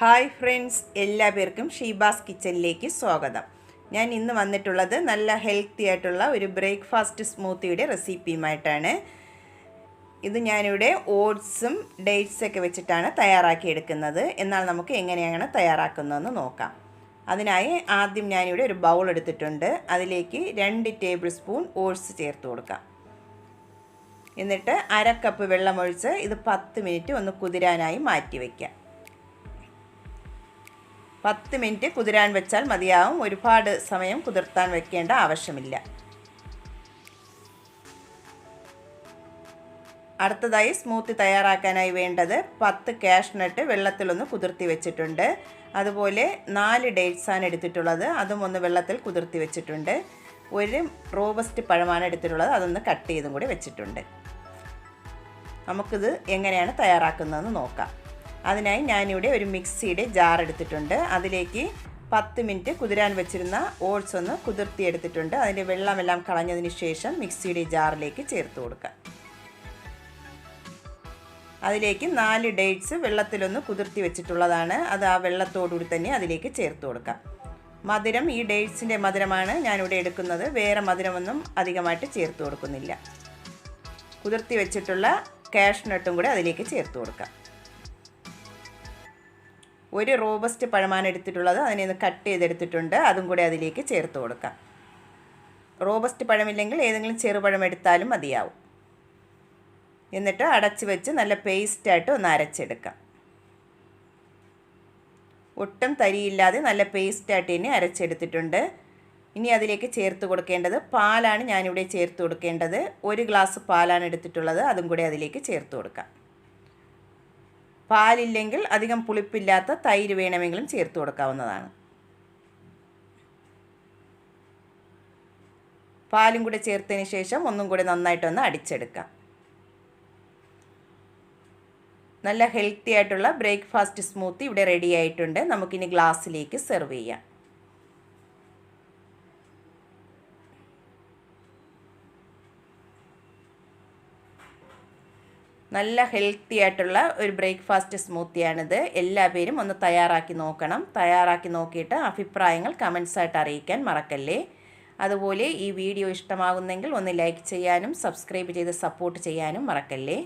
Hi friends, എല്ലാ പേർക്കും ഷീബാസ് കിച്ചണിലേക്ക് സ്വാഗതം. ഞാൻ ഇന്ന് വന്നിട്ടുള്ളത് നല്ല ഹെൽത്തി ആയിട്ടുള്ള ഒരു ബ്രേക്ക്ഫാസ്റ്റ് സ്മൂത്തിയുടെ റെസിപ്പിയുമായിട്ടാണ്. ഇത് ഞാനിവിടെ ഓട്സും ഡേറ്റ്സൊക്കെ വെച്ചിട്ടാണ് തയ്യാറാക്കിയെടുക്കുന്നത്. എന്നാൽ നമുക്ക് എങ്ങനെയാണ് തയ്യാറാക്കുന്നതെന്ന് നോക്കാം. അതിനായി ആദ്യം ഞാനിവിടെ ഒരു ബൗൾ എടുത്തിട്ടുണ്ട്. അതിലേക്ക് 2 ടേബിൾ സ്പൂൺ ഓട്സ് ചേർത്ത് കൊടുക്കാം. എന്നിട്ട് 1/2 കപ്പ് വെള്ളമൊഴിച്ച് ഇത് 10 മിനിറ്റ് ഒന്ന് കുതിരാനായി മാറ്റി വയ്ക്കാം. 10 മിനിറ്റ് കുതിരാൻ വെച്ചാൽ മതിയാവും. ഒരുപാട് സമയം കുതിർത്താൻ വെക്കേണ്ട ആവശ്യമില്ല. അടുത്തതായി സ്മൂത്തി തയ്യാറാക്കാനായി വേണ്ടത് 10 കാഷ്നട്ട് വെള്ളത്തിലൊന്ന് കുതിർത്തി വെച്ചിട്ടുണ്ട്. അതുപോലെ 4 ഡേറ്റ്സാണ് എടുത്തിട്ടുള്ളത്, അതും ഒന്ന് വെള്ളത്തിൽ കുതിർത്തി വെച്ചിട്ടുണ്ട്. ഒരു റോബസ്റ്റ് പഴമാണ് എടുത്തിട്ടുള്ളത്, അതൊന്ന് കട്ട് ചെയ്തും കൂടി വെച്ചിട്ടുണ്ട്. നമുക്കിത് എങ്ങനെയാണ് തയ്യാറാക്കുന്നതെന്ന് നോക്കാം. അതിനായി ഞാനിവിടെ ഒരു മിക്സിയുടെ ജാർ എടുത്തിട്ടുണ്ട്. അതിലേക്ക് 10 മിനിറ്റ് കുതിരാൻ വെച്ചിരുന്ന ഓട്സ് ഒന്ന് കുതിർത്തിയെടുത്തിട്ടുണ്ട്. അതിൻ്റെ വെള്ളമെല്ലാം കളഞ്ഞതിന് ശേഷം മിക്സിയുടെ ജാറിലേക്ക് ചേർത്ത് കൊടുക്കാം. അതിലേക്ക് 4 ഡേറ്റ്സ് വെള്ളത്തിലൊന്ന് കുതിർത്തി വെച്ചിട്ടുള്ളതാണ്. അത് ആ വെള്ളത്തോടുകൂടി തന്നെ അതിലേക്ക് ചേർത്ത് കൊടുക്കാം. മധുരം ഈ ഡേറ്റ്സിൻ്റെ മധുരമാണ് ഞാനിവിടെ എടുക്കുന്നത്. വേറെ മധുരമൊന്നും അധികമായിട്ട് ചേർത്ത് കൊടുക്കുന്നില്ല. കുതിർത്തി വെച്ചിട്ടുള്ള കാഷ്നട്ടും കൂടി അതിലേക്ക് ചേർത്ത് കൊടുക്കാം. ഒരു റോബസ്റ്റ് പഴമാണ് എടുത്തിട്ടുള്ളത്, അതിനെ ഒന്ന് കട്ട് ചെയ്തെടുത്തിട്ടുണ്ട്, അതും കൂടി അതിലേക്ക് ചേർത്ത് കൊടുക്കാം. റോബസ്റ്റ് പഴമില്ലെങ്കിൽ ഏതെങ്കിലും ചെറുപഴം എടുത്താലും മതിയാവും. എന്നിട്ട് അടച്ച് വെച്ച് നല്ല പേസ്റ്റായിട്ട് ഒന്ന് അരച്ചെടുക്കാം. ഒട്ടും തരിയില്ലാതെ നല്ല പേസ്റ്റായിട്ട് തന്നെ അരച്ചെടുത്തിട്ടുണ്ട്. ഇനി അതിലേക്ക് ചേർത്ത് കൊടുക്കേണ്ടത് പാലാണ്. ഞാനിവിടെ ചേർത്ത് കൊടുക്കേണ്ടത് 1 ഗ്ലാസ് പാലാണ് എടുത്തിട്ടുള്ളത്, അതും കൂടി അതിലേക്ക് ചേർത്ത് കൊടുക്കാം. പാലില്ലെങ്കിൽ അധികം പുളിപ്പില്ലാത്ത തൈര് വേണമെങ്കിലും ചേർത്ത് കൊടുക്കാവുന്നതാണ്. പാലും കൂടി ചേർത്തതിന് ശേഷം ഒന്നും കൂടി നന്നായിട്ടൊന്ന് അടിച്ചെടുക്കാം. നല്ല ഹെൽത്തി ആയിട്ടുള്ള ബ്രേക്ക്ഫാസ്റ്റ് സ്മൂത്തി ഇവിടെ റെഡി ആയിട്ടുണ്ട്. നമുക്കിനി ഗ്ലാസ്സിലേക്ക് സെർവ് ചെയ്യാം. നല്ല ഹെൽത്തി ആയിട്ടുള്ള ഒരു ബ്രേക്ക്ഫാസ്റ്റ് സ്മൂത്തിയാണിത്. എല്ലാവരും ഒന്ന് തയ്യാറാക്കി നോക്കണം. തയ്യാറാക്കി നോക്കിയിട്ട് അഭിപ്രായങ്ങൾ കമൻസായിട്ട് അറിയിക്കാൻ മറക്കല്ലേ. അതുപോലെ ഈ വീഡിയോ ഇഷ്ടമാകുന്നെങ്കിൽ ഒന്ന് ലൈക്ക് ചെയ്യാനും സബ്സ്ക്രൈബ് ചെയ്ത് സപ്പോർട്ട് ചെയ്യാനും മറക്കല്ലേ.